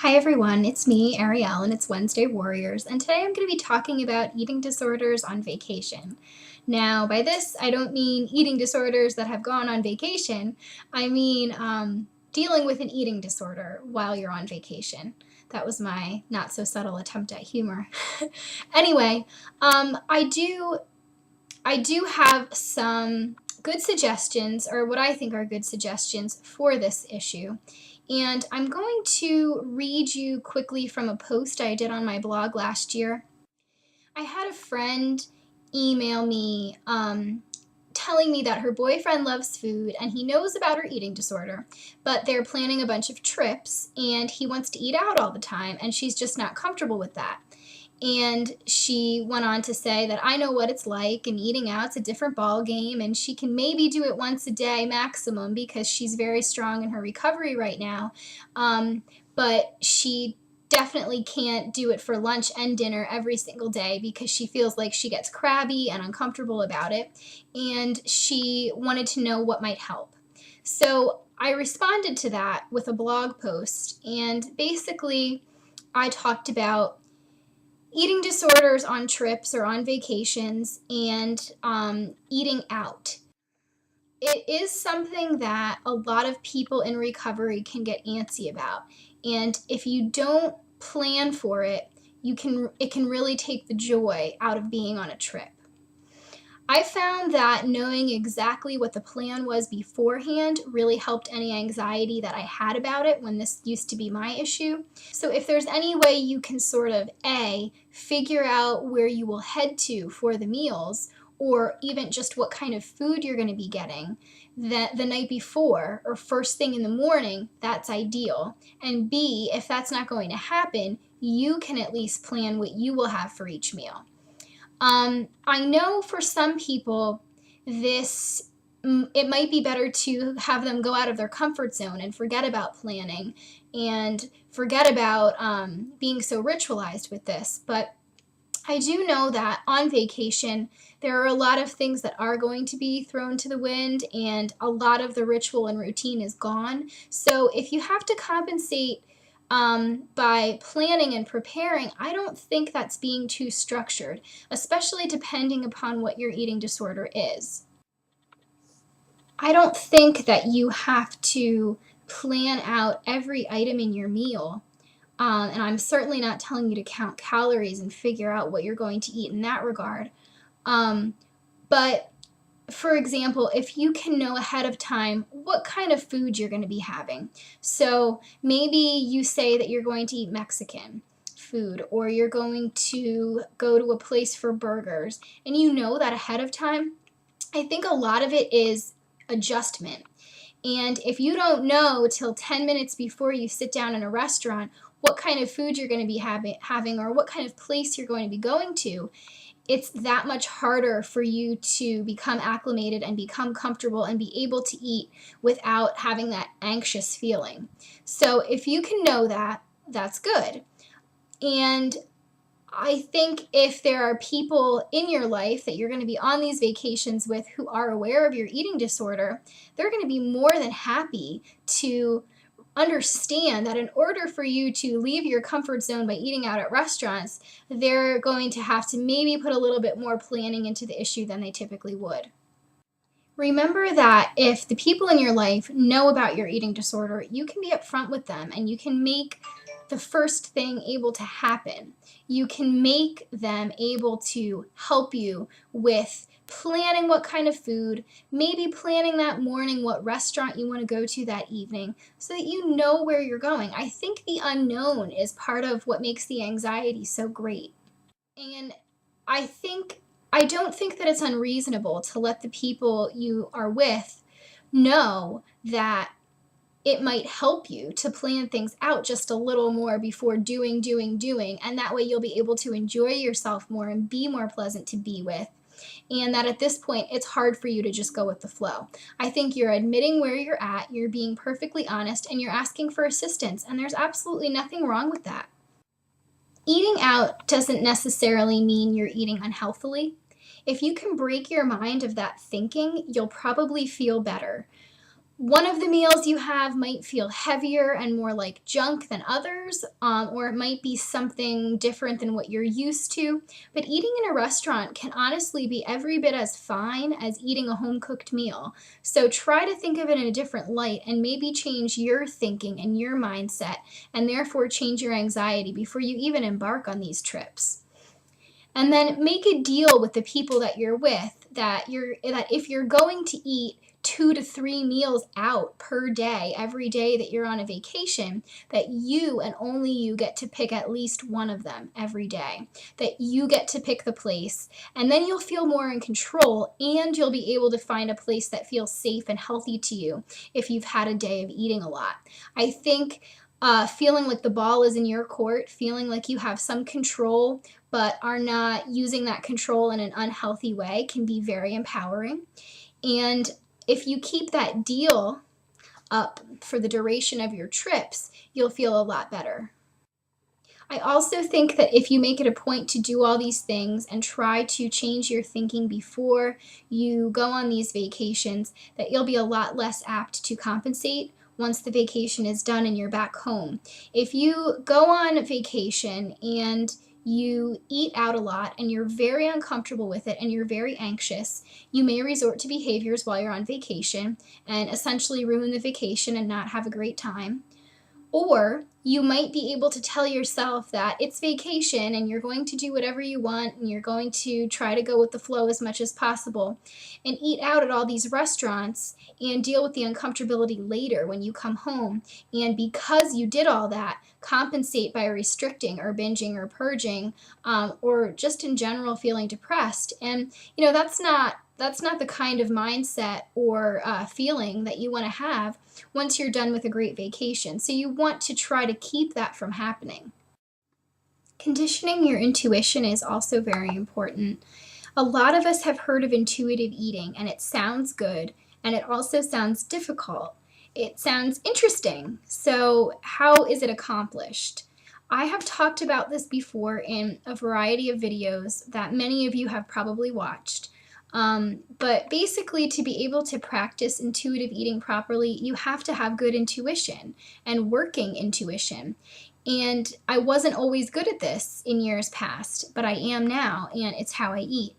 Hi everyone, it's me, Arielle, and it's Wednesday Warriors, and today I'm going to be talking about eating disorders on vacation. Now, by this, I don't mean eating disorders that have gone on vacation. I mean dealing with an eating disorder while you're on vacation. That was my not so subtle attempt at humor. Anyway, I do have some good suggestions, or what I think are good suggestions for this issue. And I'm going to read you quickly from a post I did on my blog last year. I had a friend email me telling me that her boyfriend loves food and he knows about her eating disorder, but they're planning a bunch of trips and he wants to eat out all the time and she's just not comfortable with that. And she went on to say that I know what it's like, and eating out's a different ball game, and she can maybe do it once a day maximum because she's very strong in her recovery right now. But she definitely can't do it for lunch and dinner every single day because she feels like she gets crabby and uncomfortable about it. And she wanted to know what might help. So I responded to that with a blog post, and basically I talked about eating disorders on trips or on vacations and eating out. It is something that a lot of people in recovery can get antsy about. And if you don't plan for it, it can really take the joy out of being on a trip. I found that knowing exactly what the plan was beforehand really helped any anxiety that I had about it when this used to be my issue. So if there's any way you can sort of figure out where you will head to for the meals, or even just what kind of food you're going to be getting the night before or first thing in the morning, that's ideal. And B, if that's not going to happen, you can at least plan what you will have for each meal. I know for some people, it might be better to have them go out of their comfort zone and forget about planning and forget about being so ritualized with this. But I do know that on vacation, there are a lot of things that are going to be thrown to the wind, and a lot of the ritual and routine is gone. So if you have to compensate by planning and preparing, I don't think that's being too structured, especially depending upon what your eating disorder is. I don't think that you have to plan out every item in your meal. And I'm certainly not telling you to count calories and figure out what you're going to eat in that regard. Um, but for example, if you can know ahead of time what kind of food you're going to be having. So maybe you say that you're going to eat Mexican food, or you're going to go to a place for burgers, and you know that ahead of time. I think a lot of it is adjustment. And if you don't know till 10 minutes before you sit down in a restaurant what kind of food you're going to be having or what kind of place you're going to be going to, it's that much harder for you to become acclimated and become comfortable and be able to eat without having that anxious feeling. So if you can know that, that's good. And I think if there are people in your life that you're going to be on these vacations with who are aware of your eating disorder, they're going to be more than happy to understand that in order for you to leave your comfort zone by eating out at restaurants, they're going to have to maybe put a little bit more planning into the issue than they typically would. Remember that if the people in your life know about your eating disorder, you can be upfront with them and you can make the first thing able to happen. You can make them able to help you with planning what kind of food, maybe planning that morning what restaurant you want to go to that evening so that you know where you're going. I think the unknown is part of what makes the anxiety so great. And I think I don't think that it's unreasonable to let the people you are with know that it might help you to plan things out just a little more before doing, and that way you'll be able to enjoy yourself more and be more pleasant to be with. And that at this point, it's hard for you to just go with the flow. I think you're admitting where you're at, you're being perfectly honest, and you're asking for assistance, and there's absolutely nothing wrong with that. Eating out doesn't necessarily mean you're eating unhealthily. If you can break your mind of that thinking, you'll probably feel better. One of the meals you have might feel heavier and more like junk than others, or it might be something different than what you're used to. But eating in a restaurant can honestly be every bit as fine as eating a home cooked meal. So try to think of it in a different light and maybe change your thinking and your mindset, and therefore change your anxiety before you even embark on these trips. And then make a deal with the people that you're with that if you're going to eat 2 to 3 meals out per day every day that you're on a vacation, that you and only you get to pick at least one of them every day, that you get to pick the place, and then you'll feel more in control, and you'll be able to find a place that feels safe and healthy to you if you've had a day of eating a lot. I think feeling like the ball is in your court, feeling like you have some control but are not using that control in an unhealthy way, can be very empowering. And if you keep that deal up for the duration of your trips, you'll feel a lot better. I also think that if you make it a point to do all these things and try to change your thinking before you go on these vacations, that you'll be a lot less apt to compensate once the vacation is done and you're back home. If you go on vacation and you eat out a lot and you're very uncomfortable with it and you're very anxious, you may resort to behaviors while you're on vacation and essentially ruin the vacation and not have a great time. Or you might be able to tell yourself that it's vacation and you're going to do whatever you want and you're going to try to go with the flow as much as possible and eat out at all these restaurants and deal with the uncomfortability later when you come home. And because you did all that, compensate by restricting or binging or purging, or just in general feeling depressed. And that's not the kind of mindset or feeling that you want to have once you're done with a great vacation. So you want to try to keep that from happening. Conditioning your intuition is also very important. A lot of us have heard of intuitive eating, and it sounds good, and it also sounds difficult. It sounds interesting. So how is it accomplished? I have talked about this before in a variety of videos that many of you have probably watched. But basically, to be able to practice intuitive eating properly, you have to have good intuition and working intuition. And I wasn't always good at this in years past, but I am now, and it's how I eat.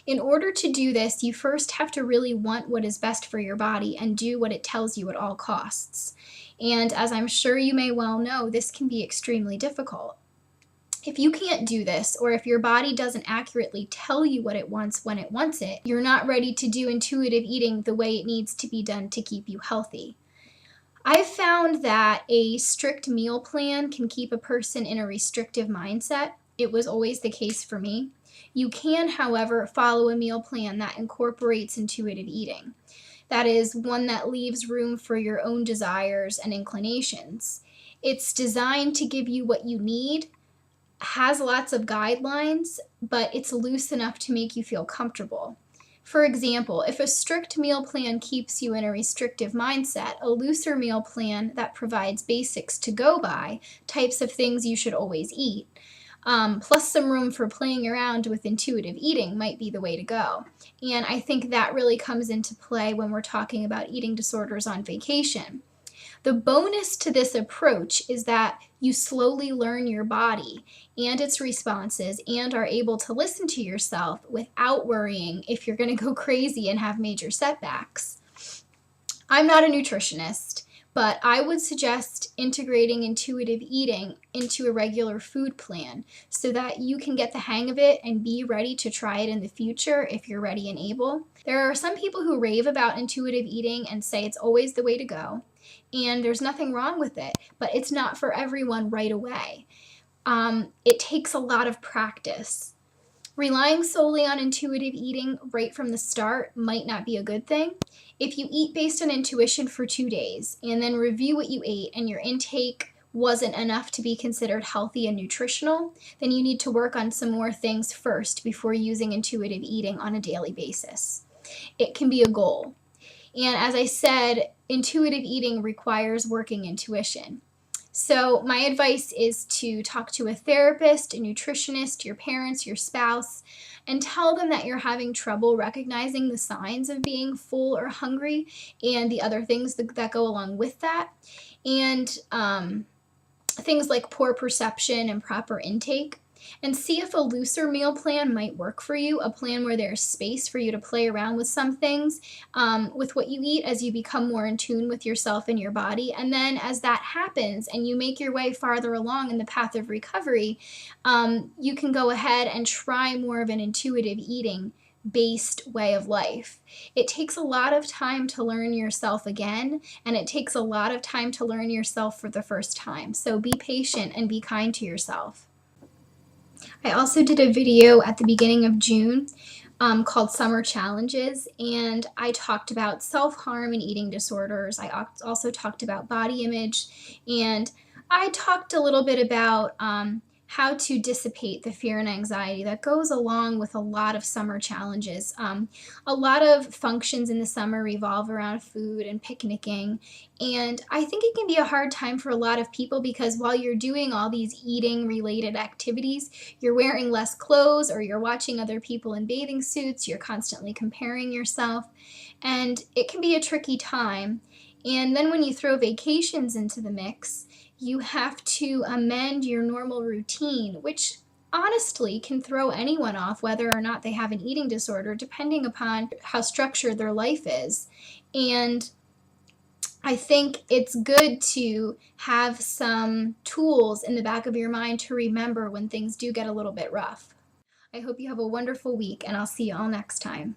In order to do this, you first have to really want what is best for your body and do what it tells you at all costs. And as I'm sure you may well know, this can be extremely difficult. If you can't do this, or if your body doesn't accurately tell you what it wants when it wants it, you're not ready to do intuitive eating the way it needs to be done to keep you healthy. I've found that a strict meal plan can keep a person in a restrictive mindset. It was always the case for me. You can, however, follow a meal plan that incorporates intuitive eating. That is, one that leaves room for your own desires and inclinations. It's designed to give you what you need, has lots of guidelines, but it's loose enough to make you feel comfortable. For example, if a strict meal plan keeps you in a restrictive mindset, a looser meal plan that provides basics to go by, types of things you should always eat, plus some room for playing around with intuitive eating might be the way to go. And I think that really comes into play when we're talking about eating disorders on vacation. The bonus to this approach is that you slowly learn your body and its responses and are able to listen to yourself without worrying if you're going to go crazy and have major setbacks. I'm not a nutritionist, but I would suggest integrating intuitive eating into a regular food plan so that you can get the hang of it and be ready to try it in the future if you're ready and able. There are some people who rave about intuitive eating and say it's always the way to go. And there's nothing wrong with it, but it's not for everyone right away. It takes a lot of practice. Relying solely on intuitive eating right from the start might not be a good thing. If you eat based on intuition for 2 days and then review what you ate and your intake wasn't enough to be considered healthy and nutritional, then you need to work on some more things first before using intuitive eating on a daily basis. It can be a goal. And as I said, intuitive eating requires working intuition. So my advice is to talk to a therapist, a nutritionist, your parents, your spouse, and tell them that you're having trouble recognizing the signs of being full or hungry and the other things that go along with that. And things like poor perception and proper intake, and see if a looser meal plan might work for you, a plan where there's space for you to play around with some things, with what you eat as you become more in tune with yourself and your body. And then as that happens and you make your way farther along in the path of recovery, you can go ahead and try more of an intuitive eating based way of life. It takes a lot of time to learn yourself again, and it takes a lot of time to learn yourself for the first time. So be patient and be kind to yourself. I also did a video at the beginning of June called Summer Challenges, and I talked about self-harm and eating disorders. I also talked about body image, and I talked a little bit about how to dissipate the fear and anxiety that goes along with a lot of summer challenges. A lot of functions in the summer revolve around food and picnicking, and I think it can be a hard time for a lot of people because while you're doing all these eating related activities, you're wearing less clothes or you're watching other people in bathing suits, you're constantly comparing yourself, and it can be a tricky time. And then when you throw vacations into the mix, you have to amend your normal routine, which honestly can throw anyone off whether or not they have an eating disorder, depending upon how structured their life is. And I think it's good to have some tools in the back of your mind to remember when things do get a little bit rough. I hope you have a wonderful week, and I'll see you all next time.